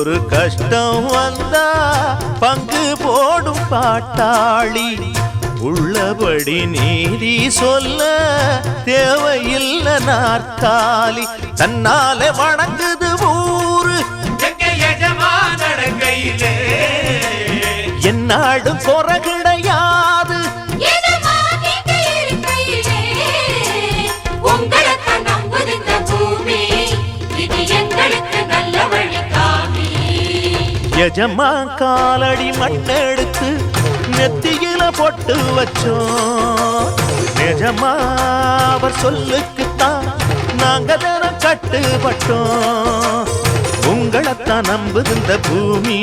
ஒரு கஷ்டம் வந்தா பங்கு போடும் பாட்டாளி உள்ளபடி நீதி சொல்ல தேவையில்லை நாற்காலி தன்னாலே வணங்குது ஊரு என்னாடும் குறை கிடையாது எஜமா காலடி மண்ணெடுத்து நெத்தியில பொட்டு வச்சோம் நிஜமா அவர் சொல்லுக்குத்தான் நாங்க தினம் கட்டுப்பட்டோம் உங்களைத்தான் நம்புது இந்த பூமி